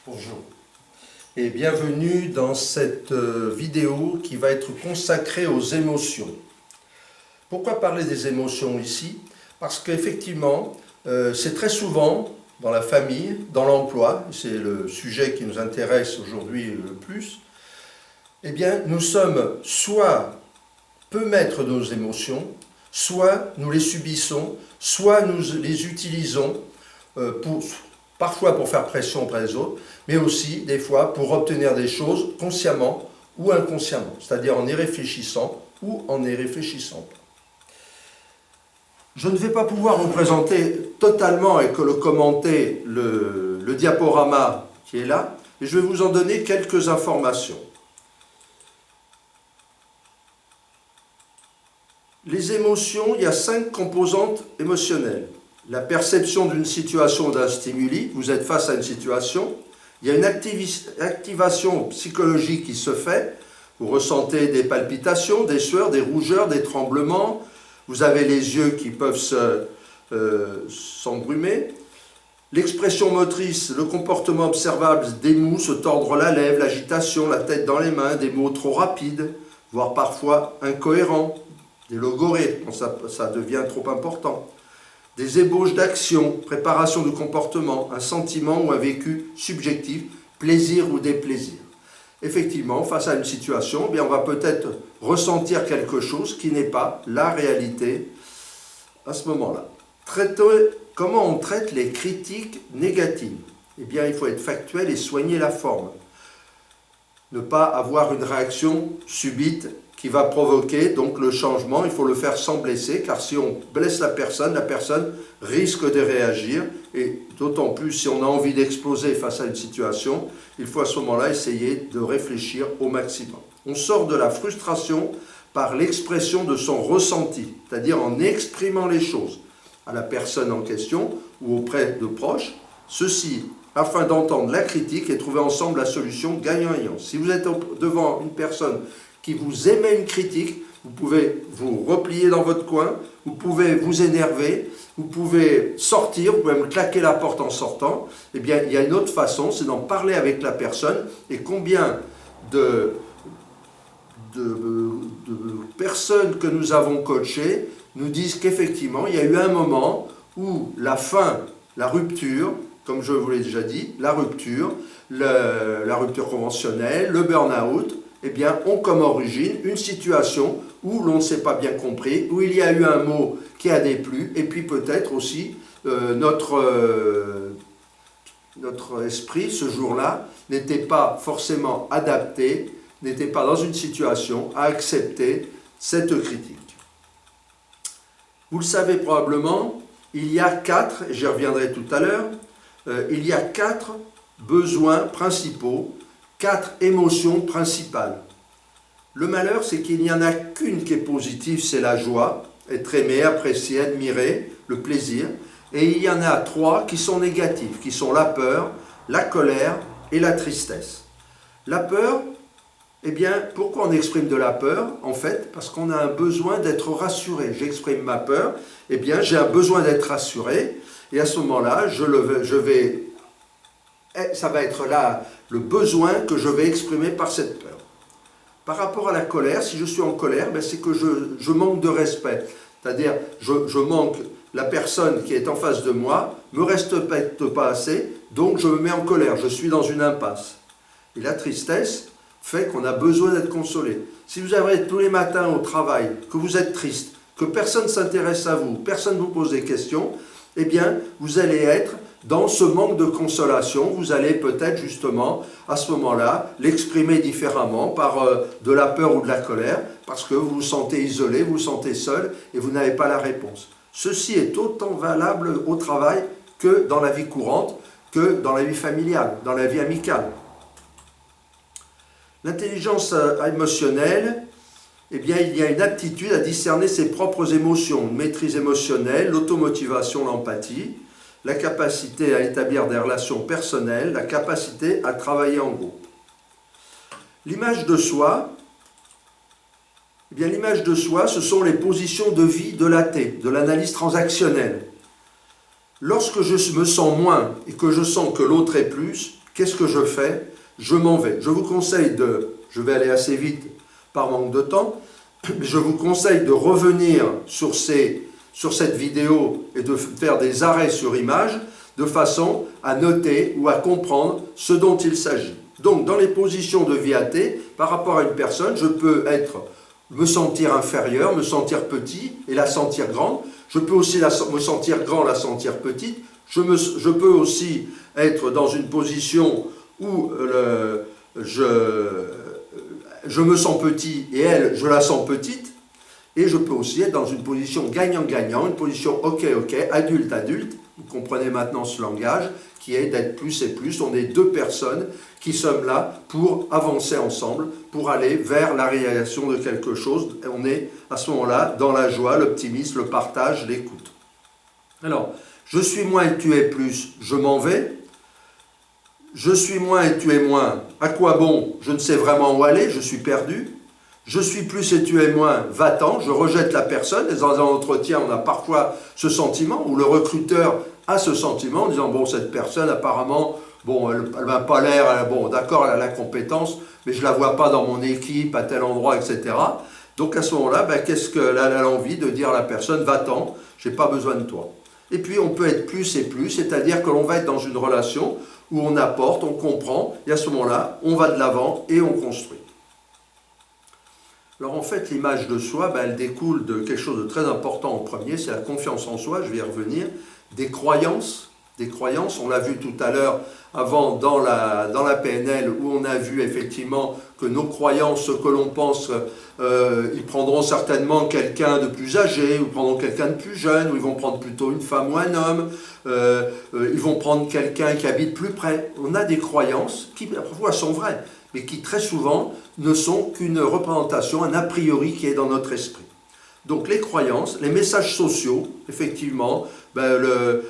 Bonjour et bienvenue dans cette vidéo qui va être consacrée aux émotions. Pourquoi parler des émotions ici? Parce qu'effectivement, c'est très souvent dans la famille, dans l'emploi, c'est le sujet qui nous intéresse aujourd'hui le plus, eh bien nous sommes soit peu maîtres de nos émotions, soit nous les subissons, soit nous les utilisons parfois pour faire pression auprès des autres, mais aussi des fois pour obtenir des choses consciemment ou inconsciemment, c'est-à-dire en y réfléchissant ou en y réfléchissant pas. Je ne vais pas pouvoir vous présenter totalement et que le commenter le diaporama qui est là, mais je vais vous en donner quelques informations. Les émotions, il y a 5 composantes émotionnelles. La perception d'une situation ou d'un stimuli, vous êtes face à une situation, il y a une activation psychologique qui se fait, vous ressentez des palpitations, des sueurs, des rougeurs, des tremblements, vous avez les yeux qui peuvent s'embrumer, l'expression motrice, le comportement observable, des mous, se tordre la lèvre, l'agitation, la tête dans les mains, des mots trop rapides, voire parfois incohérents, des logorrhées quand ça devient trop important. Des ébauches d'action, préparation de comportement, un sentiment ou un vécu subjectif, plaisir ou déplaisir. Effectivement, face à une situation, on va peut-être ressentir quelque chose qui n'est pas la réalité à ce moment-là. Comment on traite les critiques négatives? Eh bien, il faut être factuel et soigner la forme. Ne pas avoir une réaction subite qui va provoquer donc le changement, il faut le faire sans blesser, car si on blesse la personne risque de réagir, et d'autant plus si on a envie d'exploser face à une situation, il faut à ce moment-là essayer de réfléchir au maximum. On sort de la frustration par l'expression de son ressenti, c'est-à-dire en exprimant les choses à la personne en question ou auprès de proches, ceci afin d'entendre la critique et trouver ensemble la solution gagnant-gagnant. Si vous êtes devant une personne qui vous émet une critique, vous pouvez vous replier dans votre coin, vous pouvez vous énerver, vous pouvez sortir, vous pouvez me claquer la porte en sortant. Eh bien, il y a une autre façon, c'est d'en parler avec la personne. Et combien de personnes que nous avons coachées nous disent qu'effectivement, il y a eu un moment où la fin, la rupture, comme je vous l'ai déjà dit, la rupture conventionnelle, le burn-out, eh bien, ont comme origine une situation où l'on ne s'est pas bien compris, où il y a eu un mot qui a déplu, et puis peut-être aussi notre esprit, ce jour-là, n'était pas forcément adapté, n'était pas dans une situation à accepter cette critique. Vous le savez probablement, il y a 4, et j'y reviendrai tout à l'heure, il y a 4 besoins principaux, 4 émotions principales. Le malheur, c'est qu'il n'y en a qu'une qui est positive, c'est la joie, être aimé, apprécié, admiré, le plaisir. Et il y en a 3 qui sont négatives, qui sont la peur, la colère et la tristesse. La peur, eh bien, pourquoi on exprime de la peur? En fait, parce qu'on a un besoin d'être rassuré. J'exprime ma peur, eh bien, j'ai un besoin d'être rassuré. Et à ce moment-là, ça va être là le besoin que je vais exprimer par cette peur. Par rapport à la colère, si je suis en colère, c'est que je manque de respect. C'est-à-dire, je manque, la personne qui est en face de moi ne me respecte pas assez, donc je me mets en colère, je suis dans une impasse. Et la tristesse fait qu'on a besoin d'être consolé. Si vous arrivez tous les matins au travail, que vous êtes triste, que personne ne s'intéresse à vous, personne ne vous pose des questions, eh bien, vous allez être dans ce manque de consolation, vous allez peut-être justement, à ce moment-là, l'exprimer différemment par de la peur ou de la colère, parce que vous vous sentez isolé, vous vous sentez seul, et vous n'avez pas la réponse. Ceci est autant valable au travail que dans la vie courante, que dans la vie familiale, dans la vie amicale. L'intelligence émotionnelle, eh bien, il y a une aptitude à discerner ses propres émotions, une maîtrise émotionnelle, l'automotivation, l'empathie, la capacité à établir des relations personnelles, la capacité à travailler en groupe. L'image de soi, eh bien, l'image de soi, ce sont les positions de vie de l'AT, de l'analyse transactionnelle. Lorsque je me sens moins et que je sens que l'autre est plus, Qu'est-ce que je fais? Je m'en vais. Je vous conseille je vais aller assez vite par manque de temps, mais je vous conseille de revenir sur cette vidéo et de faire des arrêts sur image de façon à noter ou à comprendre ce dont il s'agit. Donc, dans les positions de VAT, par rapport à une personne, je peux me sentir inférieur, me sentir petit et la sentir grande. Je peux aussi me sentir grand, la sentir petite. Je peux aussi être dans une position où je me sens petit et elle, je la sens petite. Et je peux aussi être dans une position gagnant-gagnant, une position ok, adulte. Vous comprenez maintenant ce langage qui est d'être plus et plus. On est deux personnes qui sommes là pour avancer ensemble, pour aller vers la réalisation de quelque chose. On est à ce moment-là dans la joie, l'optimisme, le partage, l'écoute. Alors, je suis moins et tu es plus, je m'en vais. Je suis moins et tu es moins, à quoi bon? Je ne sais vraiment où aller, je suis perdu. Je suis plus et tu es moins, va-t'en, je rejette la personne. Et dans un entretien, on a parfois ce sentiment, où le recruteur a ce sentiment, en disant, bon, cette personne, apparemment, bon, elle n'a pas l'air, bon, d'accord, elle a la compétence, mais je ne la vois pas dans mon équipe, à tel endroit, etc. Donc à ce moment-là, qu'est-ce qu'elle a l'envie de dire à la personne, va-t'en, je n'ai pas besoin de toi. Et puis on peut être plus et plus, c'est-à-dire que l'on va être dans une relation où on apporte, on comprend, et à ce moment-là, on va de l'avant et on construit. Alors en fait, l'image de soi, elle découle de quelque chose de très important en premier, c'est la confiance en soi, je vais y revenir, des croyances, on l'a vu tout à l'heure, avant dans la PNL, où on a vu effectivement que nos croyances, ce que l'on pense, ils prendront certainement quelqu'un de plus âgé, ou prendront quelqu'un de plus jeune, ou ils vont prendre plutôt une femme ou un homme, ils vont prendre quelqu'un qui habite plus près. On a des croyances qui parfois sont vraies, mais qui très souvent ne sont qu'une représentation, un a priori qui est dans notre esprit. Donc les croyances, les messages sociaux, effectivement, ils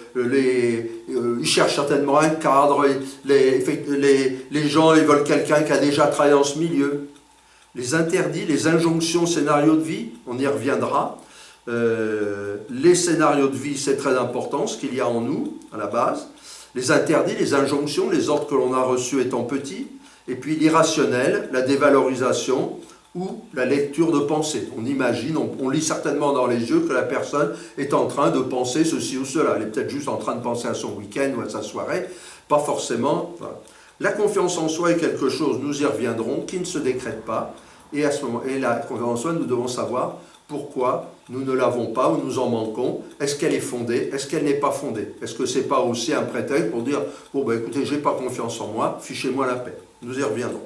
cherchent certainement un cadre, les gens ils veulent quelqu'un qui a déjà travaillé dans ce milieu. Les interdits, les injonctions, scénarios de vie, on y reviendra. Les scénarios de vie, c'est très important, ce qu'il y a en nous, à la base. Les interdits, les injonctions, les ordres que l'on a reçus étant petits. Et puis l'irrationnel, la dévalorisation ou la lecture de pensée. On imagine, on lit certainement dans les yeux que la personne est en train de penser ceci ou cela. Elle est peut-être juste en train de penser à son week-end ou à sa soirée, pas forcément. Voilà. La confiance en soi est quelque chose, nous y reviendrons, qui ne se décrète pas. Et à ce moment, et la confiance en soi, nous devons savoir pourquoi nous ne l'avons pas ou nous en manquons. Est-ce qu'elle est fondée? Est-ce qu'elle n'est pas fondée? Est-ce que ce n'est pas aussi un prétexte pour dire « Bon, écoutez, je n'ai pas confiance en moi, fichez-moi la paix ». Nous y reviendrons.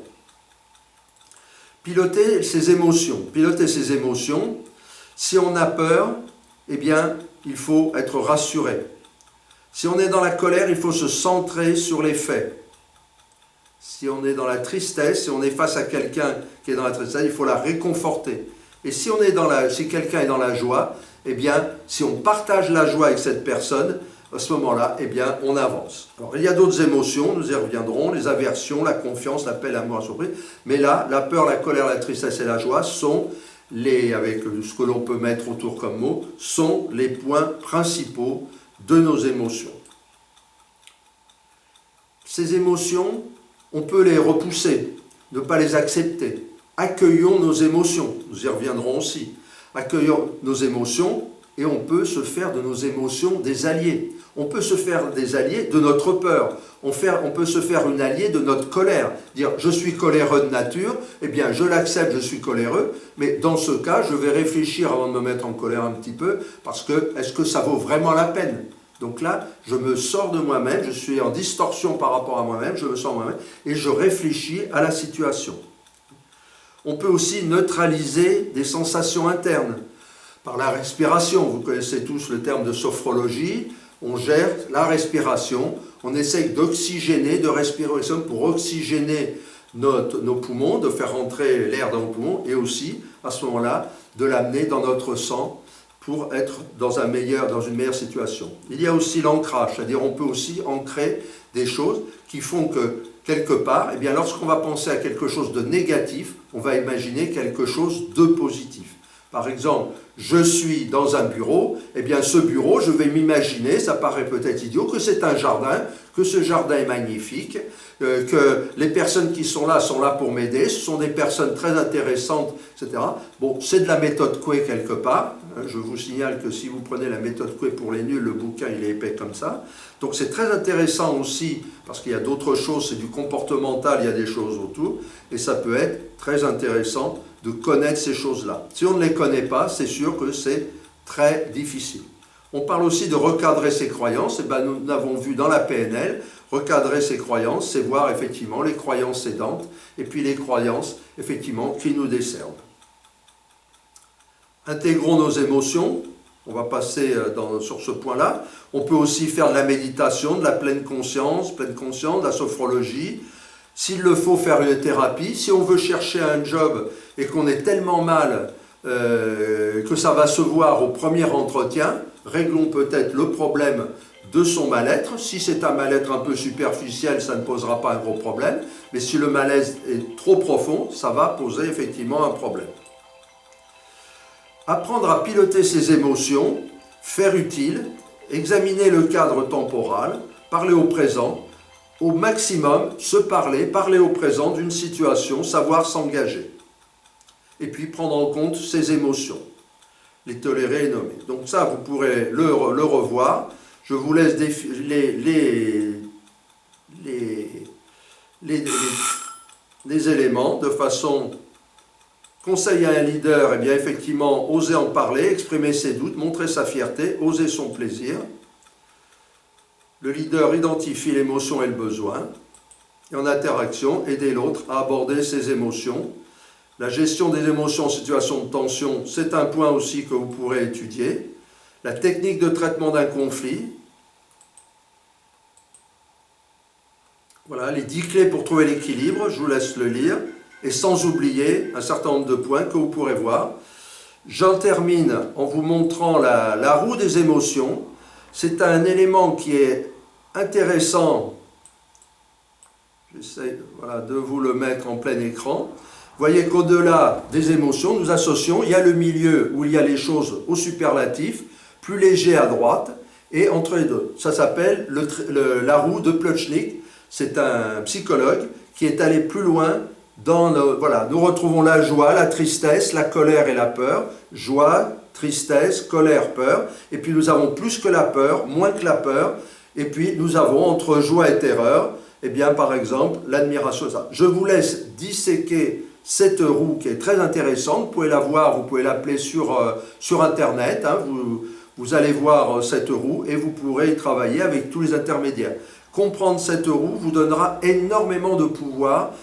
Piloter ses émotions. Si on a peur, eh bien, il faut être rassuré. Si on est dans la colère, il faut se centrer sur les faits. Si on est dans la tristesse, si on est face à quelqu'un qui est dans la tristesse, il faut la réconforter. Et si quelqu'un est dans la joie, eh bien, si on partage la joie avec cette personne, à ce moment-là, eh bien, on avance. Alors, il y a d'autres émotions, nous y reviendrons, les aversions, la confiance, la paix, l'amour, la surprise. Mais là, la peur, la colère, la tristesse et la joie sont avec ce que l'on peut mettre autour comme mot, sont les points principaux de nos émotions. Ces émotions, on peut les repousser, ne pas les accepter. Accueillons nos émotions, nous y reviendrons aussi. Accueillons nos émotions et on peut se faire de nos émotions des alliés. On peut se faire des alliés de notre peur. On peut se faire une alliée de notre colère. Dire je suis coléreux de nature, eh bien je l'accepte, je suis coléreux, mais dans ce cas, je vais réfléchir avant de me mettre en colère un petit peu, parce que est-ce que ça vaut vraiment la peine? Donc là, je me sors de moi-même, je suis en distorsion par rapport à moi-même, je me sors moi-même, et je réfléchis à la situation. On peut aussi neutraliser des sensations internes par la respiration. Vous connaissez tous le terme de sophrologie. On gère la respiration, on essaye d'oxygéner, de respirer pour oxygéner nos poumons, de faire rentrer l'air dans nos poumons, et aussi, à ce moment-là, de l'amener dans notre sang pour être dans une meilleure situation. Il y a aussi l'ancrage, c'est-à-dire on peut aussi ancrer des choses qui font que, quelque part, eh bien, lorsqu'on va penser à quelque chose de négatif, on va imaginer quelque chose de positif. Par exemple, je suis dans un bureau, eh bien ce bureau, je vais m'imaginer, ça paraît peut-être idiot, que c'est un jardin, que ce jardin est magnifique, que les personnes qui sont là pour m'aider, ce sont des personnes très intéressantes, etc. Bon, c'est de la méthode Coué quelque part. Je vous signale que si vous prenez la méthode Coué pour les nuls, le bouquin il est épais comme ça. Donc c'est très intéressant aussi, parce qu'il y a d'autres choses, c'est du comportemental, il y a des choses autour, et ça peut être très intéressant de connaître ces choses-là. Si on ne les connaît pas, c'est sûr que c'est très difficile. On parle aussi de recadrer ses croyances. Et ben, nous avons vu dans la PNL, recadrer ses croyances, c'est voir effectivement les croyances aidantes et puis les croyances effectivement qui nous desservent. Intégrons nos émotions. On va passer sur ce point-là. On peut aussi faire de la méditation, de la pleine conscience, de la sophrologie. S'il le faut, faire une thérapie. Si on veut chercher un job et qu'on est tellement mal que ça va se voir au premier entretien, réglons peut-être le problème de son mal-être. Si c'est un mal-être un peu superficiel, ça ne posera pas un gros problème. Mais si le malaise est trop profond, ça va poser effectivement un problème. Apprendre à piloter ses émotions, faire utile, examiner le cadre temporal, parler au présent, au maximum se parler au présent d'une situation, savoir s'engager. Et puis prendre en compte ses émotions, les tolérer et nommer. Donc ça, vous pourrez le revoir. Je vous laisse les éléments de façon... Conseil à un leader, eh bien effectivement, oser en parler, exprimer ses doutes, montrer sa fierté, oser son plaisir. Le leader identifie l'émotion et le besoin. Et en interaction, aider l'autre à aborder ses émotions. La gestion des émotions en situation de tension, c'est un point aussi que vous pourrez étudier. La technique de traitement d'un conflit. Voilà, les 10 clés pour trouver l'équilibre, je vous laisse le lire. Et sans oublier un certain nombre de points que vous pourrez voir. J'en termine en vous montrant la roue des émotions. C'est un élément qui est intéressant. J'essaie de vous le mettre en plein écran. Vous voyez qu'au-delà des émotions, nous associons, il y a le milieu où il y a les choses au superlatif, plus léger à droite, et entre les deux. Ça s'appelle la roue de Plotchnik. C'est un psychologue qui est allé plus loin. Nous retrouvons la joie, la tristesse, la colère et la peur. Joie, tristesse, colère, peur. Et puis nous avons plus que la peur, moins que la peur. Et puis nous avons entre joie et terreur, eh bien par exemple, l'admiration. Je vous laisse disséquer cette roue qui est très intéressante. Vous pouvez la voir, vous pouvez l'appeler sur Internet. Vous allez voir cette roue et vous pourrez y travailler avec tous les intermédiaires. Comprendre cette roue vous donnera énormément de pouvoir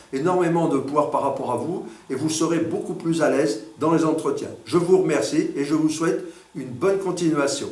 par rapport à vous, et vous serez beaucoup plus à l'aise dans les entretiens. Je vous remercie et je vous souhaite une bonne continuation.